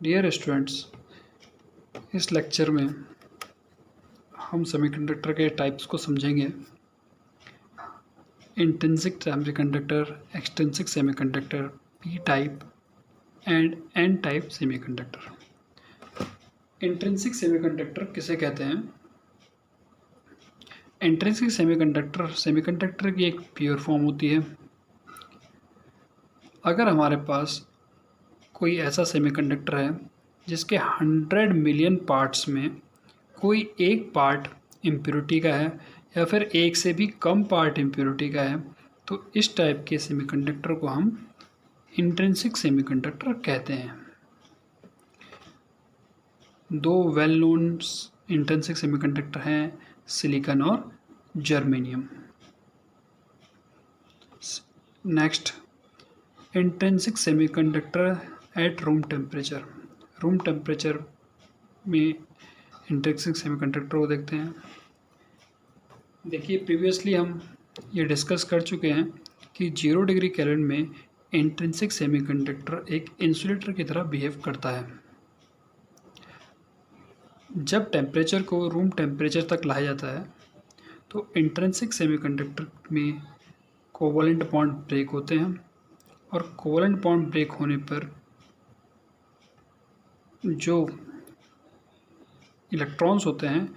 Dear students, इस lecture में हम सेमीकंडक्टर के टाइप्स को समझेंगे। Intrinsic semiconductor, extrinsic semiconductor, P type and N type semiconductor. Intrinsic semiconductor किसे कहते हैं? इंट्रिंसिक सेमीकंडक्टर की एक प्योर फॉर्म होती है। अगर हमारे पास कोई ऐसा सेमीकंडक्टर है जिसके 100 मिलियन पार्ट्स में कोई एक पार्ट इम्प्योरिटी का है या फिर एक से भी कम पार्ट इम्प्योरिटी का है, तो इस टाइप के सेमीकंडक्टर को हम इंट्रिंसिक सेमीकंडक्टर कहते हैं। दो वेल नोन इंट्रिंसिक सेमीकंडक्टर हैं, सिलिकॉन और germanium. Next, intrinsic semiconductor at room temperature. Room temperature में इंट्रिंसिक सेमीकंडक्टर को देखते हैं। देखिए, प्रीवियसली हम ये डिस्कस कर चुके हैं कि 0 डिग्री केल्विन में इंट्रिंसिक सेमीकंडक्टर एक इंसुलेटर की तरह बिहेव करता है। जब टेम्परेचर को रूम टेम्परेचर तक लाया जाता है तो इंट्रिंसिक सेमीकंडक्टर में कोवलेंट बॉन्ड ब्रेक होते हैं और कोवलेंट बॉन्ड ब्रेक होने पर जो इलेक्ट्रॉन्स होते हैं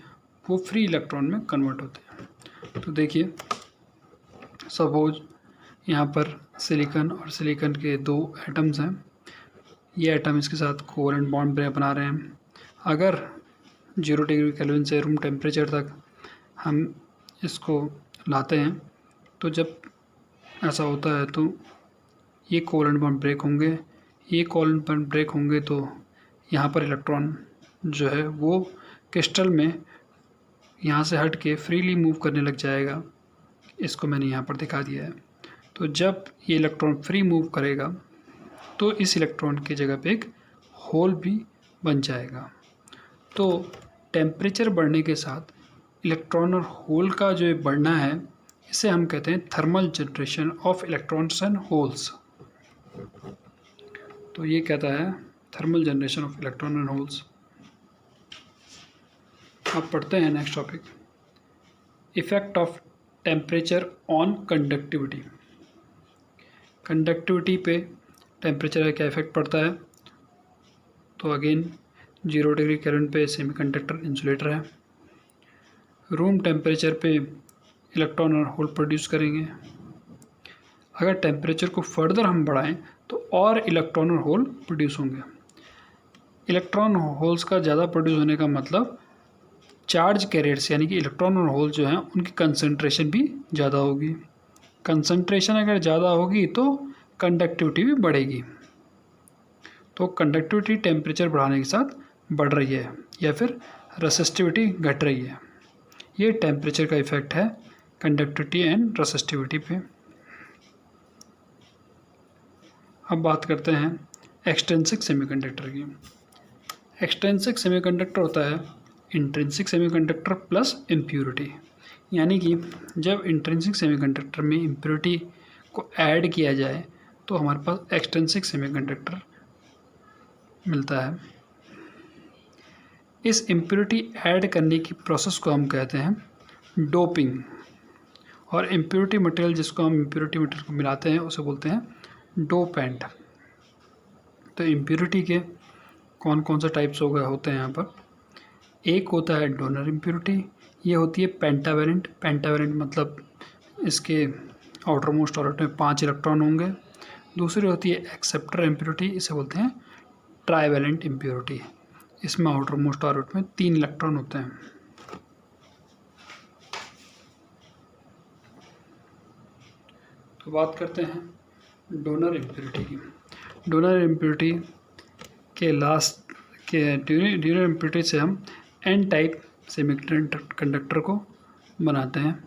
वो फ्री इलेक्ट्रॉन में कन्वर्ट होते हैं। तो देखिए, सपोज यहाँ पर सिलिकॉन और सिलिकॉन के दो एटम्स हैं। ये एटम इसके साथ कोवलेंट बॉन्ड बना रहे हैं। अगर 0 डिग्री केल्विन से रूम टेम्परेचर तक हम इसको लाते हैं तो जब ऐसा होता है तो ये कोवलेंट बॉन्ड ब्रेक होंगे। ये कोवलेंट बॉन्ड ब्रेक होंगे तो यहाँ पर इलेक्ट्रॉन जो है वो क्रिस्टल में यहाँ से हट के फ्रीली मूव करने लग जाएगा। इसको मैंने यहाँ पर दिखा दिया है। तो जब ये इलेक्ट्रॉन फ्री मूव करेगा तो इस इलेक्ट्रॉन की जगह पे एक होल भी बन जाएगा। तो टेम्परेचर बढ़ने के साथ इलेक्ट्रॉन और होल का जो बढ़ना है, इसे हम कहते हैं thermal generation of electrons and holes. तो ये कहता है thermal generation of electron and holes. अब पढ़ते हैं next topic, effect of temperature on conductivity. Conductivity पे टेम्परेचर का क्या इफेक्ट पड़ता है? तो अगेन 0 डिग्री केल्विन पे सेमीकंडक्टर इंसुलेटर है। रूम टेम्परेचर पे इलेक्ट्रॉन और होल प्रोड्यूस करेंगे। अगर टेम्परेचर को फर्दर हम बढ़ाएं तो और इलेक्ट्रॉन और होल प्रोड्यूस होंगे। इलेक्ट्रॉन होल्स का ज़्यादा प्रोड्यूस होने का मतलब चार्ज कैरियर्स यानी कि इलेक्ट्रॉन और होल जो हैं उनकी कंसंट्रेशन भी ज़्यादा होगी। कंसंट्रेशन अगर ज़्यादा होगी तो कंडक्टिविटी भी बढ़ेगी। तो कंडक्टिविटी टेम्परेचर बढ़ाने के साथ बढ़ रही है या फिर रेसिस्टिविटी घट रही है। ये टेम्परेचर का इफेक्ट है कंडक्टिविटी एंड रेसिस्टिविटी पे। अब बात करते हैं एक्सट्रिंसिक सेमीकंडक्टर की। एक्सट्रिंसिक सेमीकंडक्टर होता है इंट्रिंसिक सेमीकंडक्टर प्लस इम्प्योरिटी। यानी कि जब इंट्रिंसिक सेमीकंडक्टर में इम्प्योरिटी को ऐड किया जाए तो हमारे पास एक्सट्रिंसिक सेमीकंडक्टर मिलता है। इस इम्प्योरिटी ऐड करने की प्रोसेस को हम कहते हैं डोपिंग, और इम्प्योरिटी मटेरियल जिसको हम इम्प्योरिटी मटेरियल को मिलाते हैं उसे बोलते हैं डोपेंट। तो इम्प्योरिटी के कौन कौन से टाइप्स होते हैं यहाँ पर? एक होता है डोनर इम्प्योरिटी। ये होती है पेंटावेलेंट। पेंटावेलेंट मतलब इसके आउटर मोस्ट ऑर्बिट में 5 इलेक्ट्रॉन होंगे। दूसरी होती है एक्सेप्टर इम्प्योरिटी। इसे बोलते हैं ट्राइवेलेंट इम्प्योरिटी। इसमें आउटर मोस्ट ऑर्बिट में 3 इलेक्ट्रॉन होते हैं। तो बात करते हैं डोनर इम्प्योरिटी की। डोनर इम्प्योरिटी के ड्यूरर इम्प्योरिटी से हम एन टाइप सेमीकंडक्टर को बनाते हैं।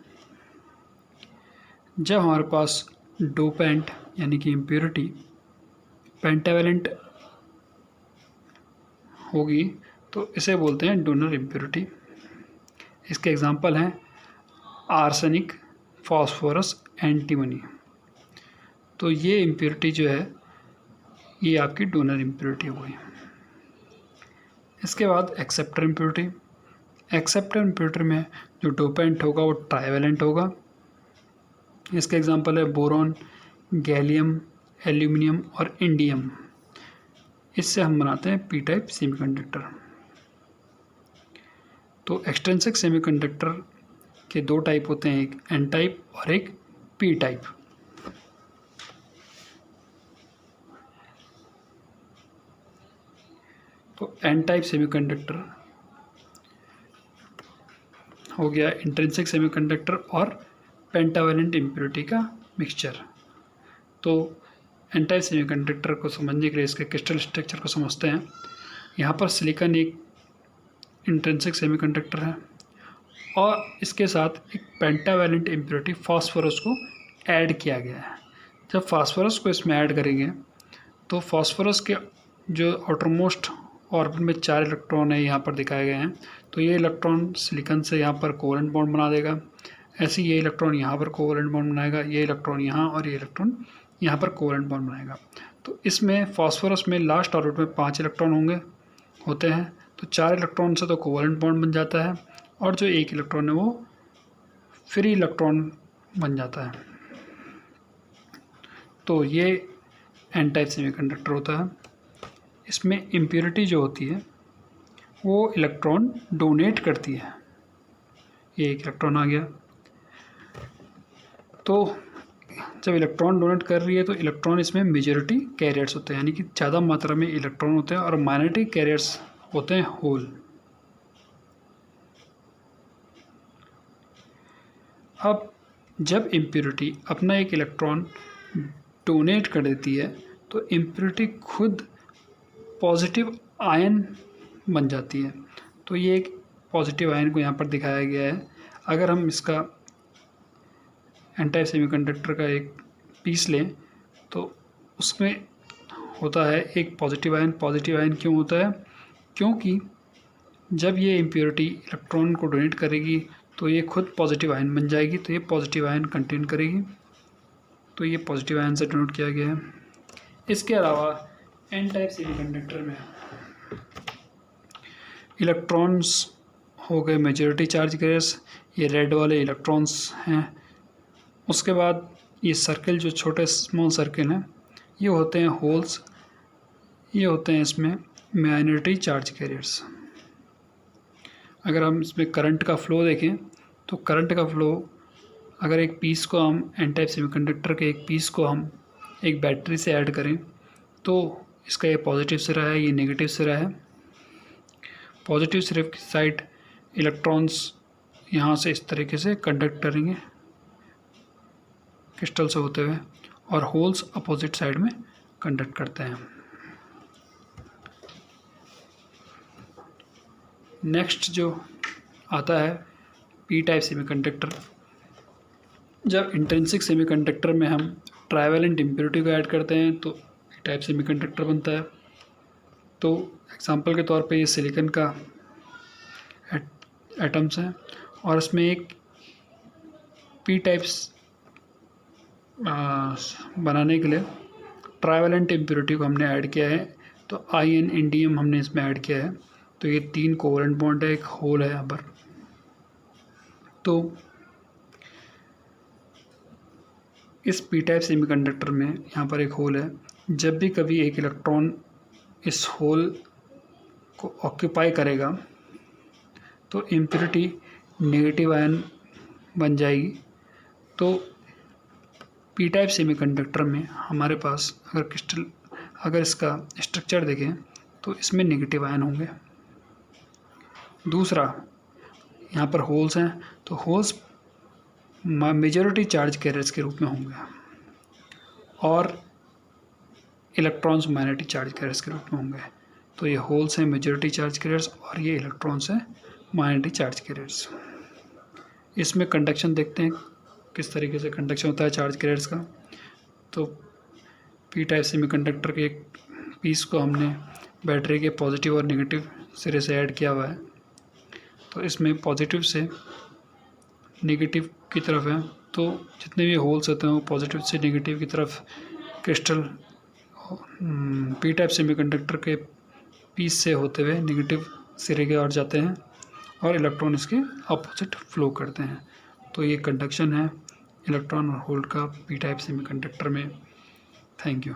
जब हमारे पास डोपेंट यानी कि इम्प्योरिटी पेंटावेलेंट होगी तो इसे बोलते हैं डोनर इम्प्योरिटी। इसके एग्जांपल हैं आर्सेनिक, फास्फोरस, एंटीमनी। तो ये इम्प्योरिटी जो है ये आपकी डोनर इम्प्योरिटी हो गई। इसके बाद एक्सेप्टर इम्प्योरिटी। एक्सेप्टर इम्प्योरिटी में जो डोपेंट होगा वो ट्राइवेलेंट होगा। इसके एग्जांपल है बोरॉन, गैलियम, एल्यूमिनियम और इंडियम। इससे हम बनाते हैं पी टाइप सेमीकंडक्टर। तो एक्सट्रिंसिक सेमीकंडक्टर के दो टाइप होते हैं, एक एन टाइप और एक पी टाइप। तो एन टाइप सेमीकंडक्टर हो गया इंट्रिंसिक सेमीकंडक्टर और पेंटावैलेंट इम्प्योरिटी का मिक्सचर। तो एन टाइप सेमीकंडक्टर को समझने के लिए इसके क्रिस्टल स्ट्रक्चर को समझते हैं। यहाँ पर सिलिकॉन एक इंट्रिंसिक सेमीकंडक्टर है और इसके साथ एक पेंटावैलेंट इम्प्योरिटी फास्फोरस को ऐड किया गया है। जब फास्फोरस को इसमें ऐड करेंगे तो फास्फोरस के जो आउटरमोस्ट ऑर्बिट में 4 इलेक्ट्रॉन है यहाँ पर दिखाए गए हैं। तो ये इलेक्ट्रॉन सिलिकॉन से यहाँ पर कोवेलेंट बॉन्ड बना देगा। ऐसे ये इलेक्ट्रॉन यहाँ पर कोवेलेंट बॉन्ड बनाएगा, ये इलेक्ट्रॉन यहाँ और ये इलेक्ट्रॉन यहाँ पर कोवेलेंट बॉन्ड बनाएगा। तो इसमें फास्फोरस में लास्ट ऑर्बिट में 5 इलेक्ट्रॉन होते हैं। तो 4 इलेक्ट्रॉन से तो कोवेलेंट बॉन्ड बन जाता है और जो 1 इलेक्ट्रॉन है वो फ्री इलेक्ट्रॉन बन जाता है। तो ये एन टाइप सेमीकंडक्टर होता है। इसमें इम्प्योरिटी जो होती है वो इलेक्ट्रॉन डोनेट करती है। ये एक इलेक्ट्रॉन आ गया। तो जब इलेक्ट्रॉन डोनेट कर रही है तो इलेक्ट्रॉन इसमें मेजॉरिटी कैरियर्स होते हैं, यानी कि ज़्यादा मात्रा में इलेक्ट्रॉन होते हैं और माइनॉरिटी कैरियर्स होते हैं होल। अब जब इम्प्योरिटी अपना एक इलेक्ट्रॉन डोनेट कर देती है तो इम्प्योरिटी खुद पॉजिटिव आयन बन जाती है। तो ये एक पॉजिटिव आयन को यहाँ पर दिखाया गया है। अगर हम इसका एन टाइप सेमीकंडक्टर का एक पीस लें तो उसमें होता है एक पॉजिटिव आयन। पॉजिटिव आयन क्यों होता है? क्योंकि जब ये इम्प्योरिटी इलेक्ट्रॉन को डोनेट करेगी तो ये खुद पॉजिटिव आयन बन जाएगी। तो ये पॉजिटिव आयन कंटेन करेगी। तो ये पॉजिटिव आयन से डिनोट किया गया है। इसके अलावा एन टाइप सेमीकंडक्टर में इलेक्ट्रॉन्स हो गए मेजॉरिटी चार्ज कैरियर्स, ये रेड वाले इलेक्ट्रॉन्स हैं। उसके बाद ये सर्कल जो छोटे स्मॉल सर्कल हैं ये होते हैं होल्स। ये होते हैं इसमें माइनॉरिटी चार्ज कैरियर्स। अगर हम इसमें करंट का फ़्लो देखें तो करंट का फ़्लो अगर एक पीस को हम एन टाइप सेमीकंडक्टर के एक पीस को हम एक बैटरी से ऐड करें तो इसका ये पॉजिटिव सिरा है, ये नेगेटिव सिरा है। पॉजिटिव सिरे की साइड इलेक्ट्रॉन्स यहाँ से इस तरीके से कंडक्ट करेंगे क्रिस्टल से होते हुए और होल्स अपोजिट साइड में कंडक्ट करते हैं। नेक्स्ट जो आता है पी टाइप सेमीकंडक्टर। जब इंट्रिंसिक सेमीकंडक्टर में हम ट्राइवेलेंट इम्प्योरिटी को ऐड करते हैं तो पी टाइप सेमीकंडक्टर बनता है। तो एग्जांपल के तौर पे ये सिलिकॉन का एटम्स हैं और इसमें एक पी टाइप्स बनाने के लिए ट्राइवेलेंट इम्प्योरिटी को हमने ऐड किया है। तो आयन इंडियम हमने इसमें ऐड किया है। तो ये 3 कोवेलेंट बॉन्ड है, एक होल है यहाँ पर। तो इस पी टाइप सेमीकंडक्टर में यहाँ पर एक होल है। जब भी कभी एक इलेक्ट्रॉन इस होल को ऑक्यूपाई करेगा तो इम्प्योरिटी नेगेटिव आयन बन जाएगी। तो पी टाइप सेमीकंडक्टर में हमारे पास अगर इसका स्ट्रक्चर देखें तो इसमें नेगेटिव आयन होंगे। दूसरा, यहाँ पर होल्स हैं तो होल्स मेजॉरिटी चार्ज कैरियर्स के रूप में होंगे और इलेक्ट्रॉन्स माइनॉरिटी चार्ज कैरियर्स के रूप में होंगे। तो ये होल्स हैं मेजॉरिटी चार्ज कैरियर्स और ये इलेक्ट्रॉन्स हैं माइनॉरिटी चार्ज कैरियर्स। इसमें कंडक्शन देखते हैं किस तरीके से कंडक्शन होता है चार्ज कैरियर्स का। तो पी टाइप सेमीकंडक्टर के एक पीस को हमने बैटरी के पॉजिटिव और नेगेटिव सिरे से ऐड किया हुआ है। तो इसमें पॉजिटिव से नेगेटिव की तरफ है। तो जितने भी होल्स होते हैं वो पॉजिटिव से नेगेटिव की तरफ क्रिस्टल पी टाइप सेमीकंडक्टर के पीस से होते हुए नेगेटिव सिरे की ओर जाते हैं और इलेक्ट्रॉन इसके अपोजिट फ्लो करते हैं। तो ये कंडक्शन है इलेक्ट्रॉन और होल का पी टाइप सेमीकंडक्टर में। Thank you.